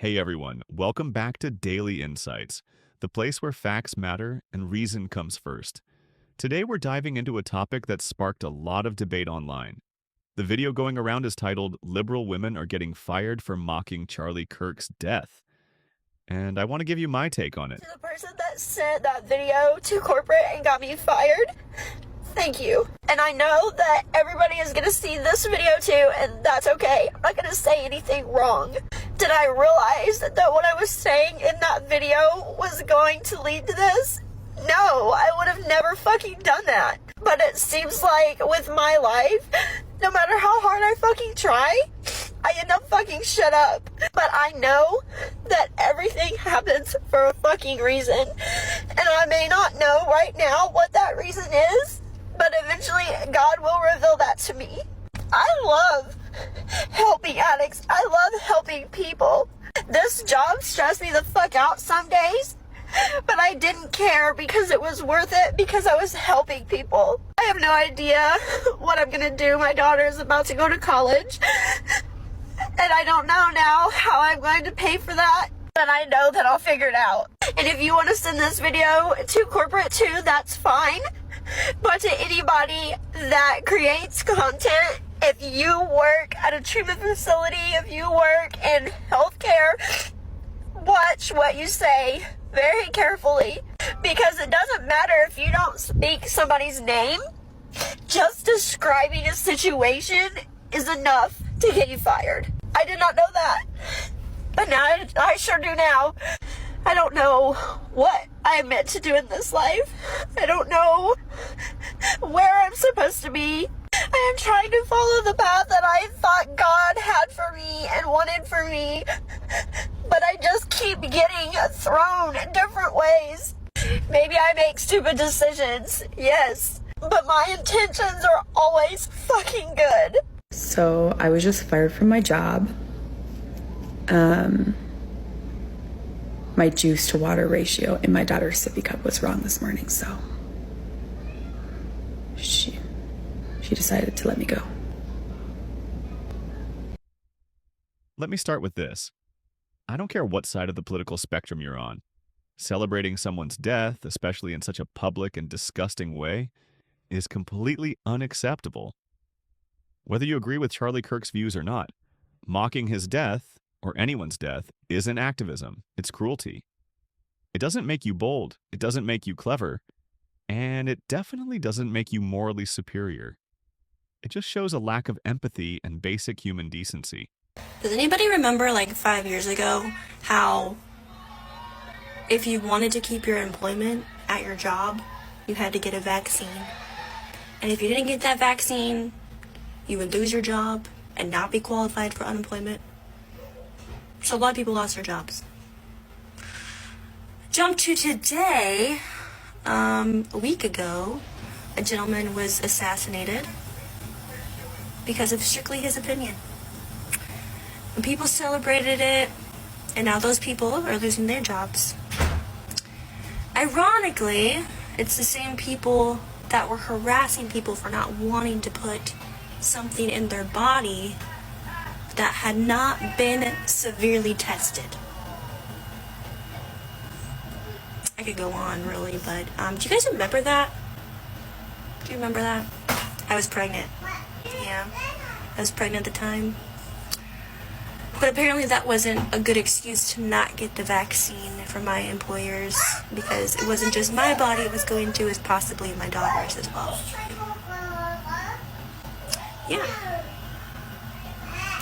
Hey everyone, welcome back to Daily Insights, the place where facts matter and reason comes first. Today we're diving into a topic that sparked a lot of debate online. The video going around is titled "Liberal Women Are Getting Fired for Mocking Charlie Kirk's Death." And I want to give you my take on it. To the person that sent that video to corporate and got me fired, thank you. And I know that everybody is going to see this video too, and that's okay. I'm not going to say anything wrong. Did I realize that what I was saying in that video was going to lead to this? No, I would have never fucking done that. But it seems like with my life, no matter how hard I fucking try, I end up fucking shut up. But I know that everything happens for a fucking reason. And I may not know right now what that reason is, but eventually God will reveal that to me. I love helping addicts. I love helping people. This job stressed me the fuck out some days, but I didn't care because it was worth it because I was helping people. I have no idea what I'm gonna do. My daughter is about to go to college, and I don't know now how I'm going to pay for that, but I know that I'll figure it out. And if you want to send this video to corporate too, that's fine. But to anybody that creates content, if you work at a treatment facility, if you work in healthcare, watch what you say very carefully, because it doesn't matter if you don't speak somebody's name. Just describing a situation is enough to get you fired. I did not know that, but now I sure do now. I don't know what I'm meant to do in this life. I don't know where I'm supposed to be. I am trying to follow the path that I thought God had for me and wanted for me, but I just keep getting thrown in different ways. Maybe I make stupid decisions, yes, but my intentions are always fucking good. So I was just fired from my job. My juice to water ratio in my daughter's sippy cup was wrong this morning, so she decided to let me go. Let me start with this. I don't care what side of the political spectrum you're on. Celebrating someone's death, especially in such a public and disgusting way, is completely unacceptable. Whether you agree with Charlie Kirk's views or not, mocking his death, or anyone's death, isn't activism. It's cruelty. It doesn't make you bold. It doesn't make you clever. And it definitely doesn't make you morally superior. It just shows a lack of empathy and basic human decency. Does anybody remember like 5 years ago how if you wanted to keep your employment at your job, you had to get a vaccine? And if you didn't get that vaccine, you would lose your job and not be qualified for unemployment. So a lot of people lost their jobs. Jump to today. A week ago, a gentleman was assassinated because of strictly his opinion. And people celebrated it, and now those people are losing their jobs. Ironically, it's the same people that were harassing people for not wanting to put something in their body that had not been severely tested. I could go on, really, but do you guys remember that? Do you remember that? I was pregnant. Yeah, I was pregnant at the time. But apparently that wasn't a good excuse to not get the vaccine from my employers, because it wasn't just my body it was going to, it was possibly my daughter's as well. Yeah.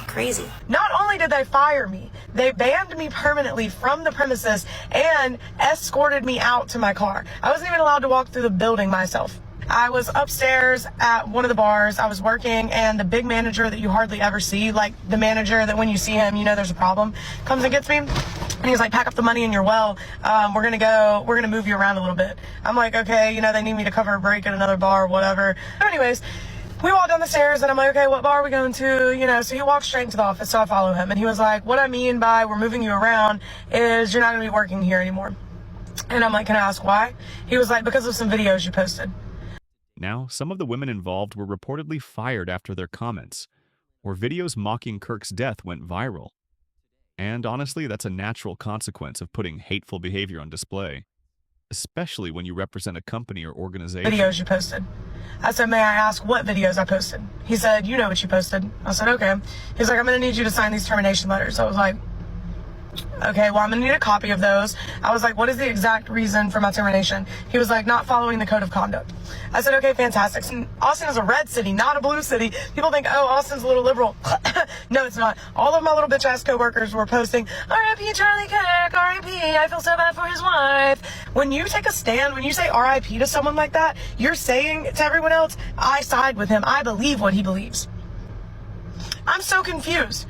Crazy. Not only did they fire me, they banned me permanently from the premises and escorted me out to my car. I wasn't even allowed to walk through the building myself. I was upstairs at one of the bars. I was working, and the big manager that you hardly ever see, like the manager that when you see him, you know there's a problem, comes and gets me. And he's like, pack up the money in your well. We're going to move you around a little bit. I'm like, okay, they need me to cover a break at another bar, whatever. But anyways, we walk down the stairs, and I'm like, okay, what bar are we going to? So he walks straight into the office, so I follow him. And he was like, what I mean by we're moving you around is you're not going to be working here anymore. And I'm like, can I ask why? He was like, because of some videos you posted. Now, some of the women involved were reportedly fired after their comments, or videos mocking Kirk's death went viral. And honestly, that's a natural consequence of putting hateful behavior on display, especially when you represent a company or organization. Videos you posted. I said, may I ask what videos I posted? He said, you know what you posted. I said, okay. He's like, I'm going to need you to sign these termination letters. So I was like, okay, well, I'm going to need a copy of those. I was like, what is the exact reason for my termination? He was like, not following the code of conduct. I said, okay, fantastic. And Austin is a red city, not a blue city. People think, oh, Austin's a little liberal. No, it's not. All of my little bitch-ass coworkers were posting, R.I.P. Charlie Kirk, R.I.P. I feel so bad for his wife. When you take a stand, when you say R.I.P. to someone like that, you're saying to everyone else, I side with him. I believe what he believes. I'm so confused.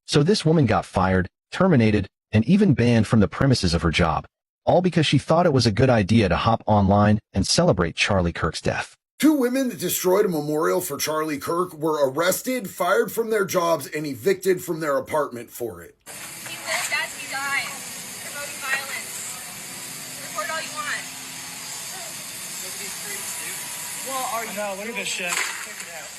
So this woman got fired, terminated, and even banned from the premises of her job, all because she thought it was a good idea to hop online and celebrate Charlie Kirk's death. Two women that destroyed a memorial for Charlie Kirk were arrested, fired from their jobs, and evicted from their apartment for it. He lived as he died, promoting violence. Report all you want. Nobody's free, dude. Well, are you? No, look at this shit. Check it out.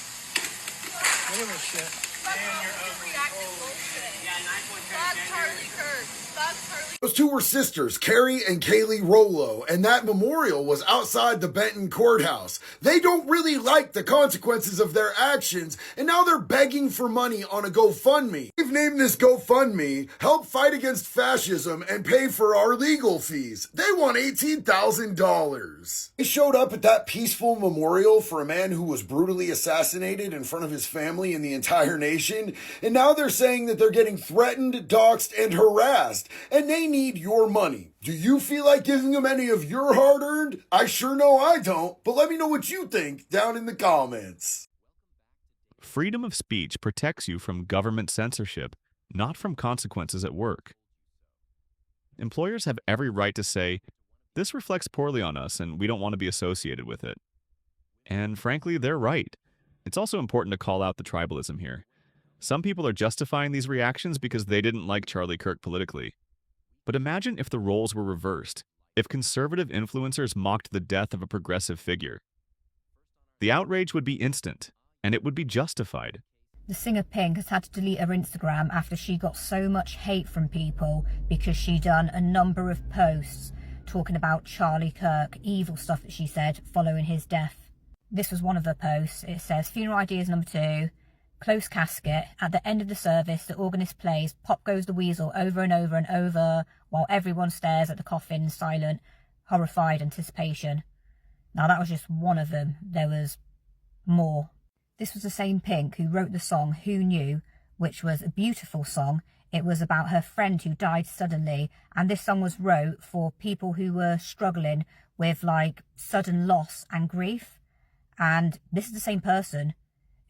Look at this shit. Man, you're overreacting bullshit. Yeah, 9.10. Fuck Charlie Kirk. Fuck Charlie. Those two were sisters, Carrie and Kaylee Rollo, and that memorial was outside the Benton courthouse. They don't really like the consequences of their actions, and now they're begging for money on a GoFundMe. We've named this GoFundMe, Help Fight Against Fascism and Pay for Our Legal Fees. They want $18,000. They showed up at that peaceful memorial for a man who was brutally assassinated in front of his family and the entire nation, and now they're saying that they're getting threatened, doxxed, and harassed, and they need your money. Do you feel like giving them any of your hard-earned? I sure know I don't, but let me know what you think down in the comments. Freedom of speech protects you from government censorship, not from consequences at work. Employers have every right to say, this reflects poorly on us and we don't want to be associated with it. And frankly, they're right. It's also important to call out the tribalism here. Some people are justifying these reactions because they didn't like Charlie Kirk politically. But imagine if the roles were reversed, if conservative influencers mocked the death of a progressive figure. The outrage would be instant, and it would be justified. The singer Pink has had to delete her Instagram after she got so much hate from people because she done a number of posts talking about Charlie Kirk, evil stuff that she said following his death. This was one of her posts. It says, funeral ideas number 2. Close casket. At the end of the service, the organist plays Pop Goes the Weasel over and over and over while everyone stares at the coffin in silent, horrified anticipation. Now that was just one of them. There was more. This was the same Pink who wrote the song Who Knew, which was a beautiful song. It was about her friend who died suddenly, and this song was wrote for people who were struggling with like sudden loss and grief. And this is the same person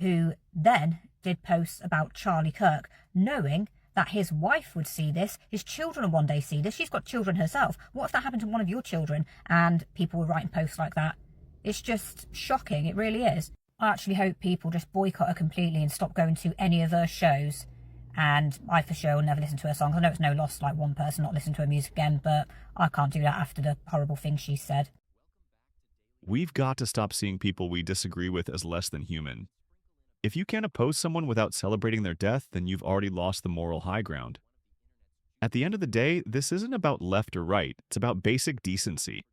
who then did posts about Charlie Kirk, knowing that his wife would see this, his children will one day see this. She's got children herself. What if that happened to one of your children and people were writing posts like that? It's just shocking, it really is. I actually hope people just boycott her completely and stop going to any of her shows. And I for sure will never listen to her songs. I know it's no loss like one person not listening to her music again, but I can't do that after the horrible things she said. We've got to stop seeing people we disagree with as less than human. If you can't oppose someone without celebrating their death, then you've already lost the moral high ground. At the end of the day, this isn't about left or right. It's about basic decency.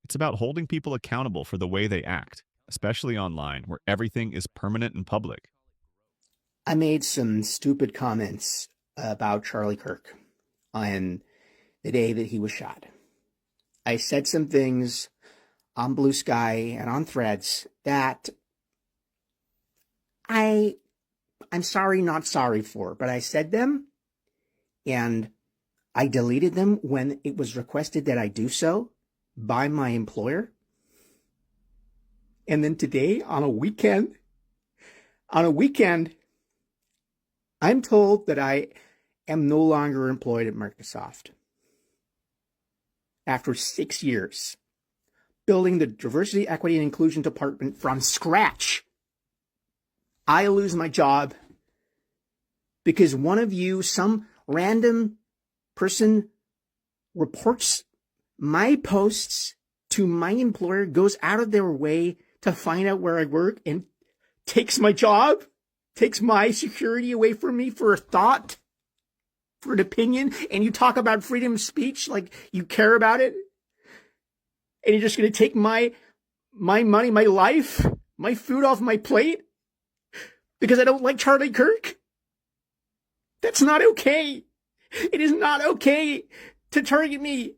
It's about holding people accountable for the way they act, especially online, where everything is permanent and public. I made some stupid comments about Charlie Kirk on the day that he was shot. I said some things on Blue Sky and on Threads that I'm sorry, not sorry for, but I said them and I deleted them when it was requested that I do so by my employer. And then today on a weekend, I'm told that I am no longer employed at Microsoft. After 6 years, building the diversity, equity, and inclusion department from scratch, I lose my job because one of you, some random person, reports my posts to my employer, goes out of their way to find out where I work and takes my job, takes my security away from me for a thought. for an opinion, and you talk about freedom of speech like you care about it, and you're just going to take my money, my life, my food off my plate because I don't like Charlie Kirk? That's not okay. It is not okay to target me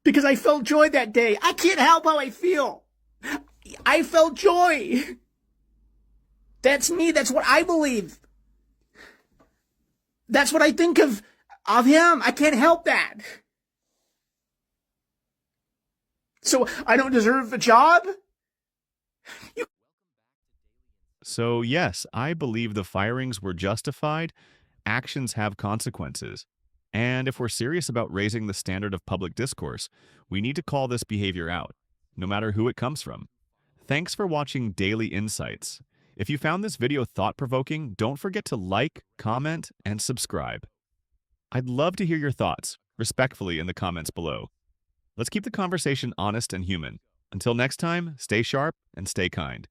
because I felt joy that day. I can't help how I feel. I felt joy. That's me. That's what I believe. That's what I think of him. I can't help that. So I don't deserve a job? So yes, I believe the firings were justified. Actions have consequences. And if we're serious about raising the standard of public discourse, we need to call this behavior out, no matter who it comes from. Thanks for watching Daily Insights. If you found this video thought-provoking, don't forget to like, comment, and subscribe. I'd love to hear your thoughts, respectfully, in the comments below. Let's keep the conversation honest and human. Until next time, stay sharp and stay kind.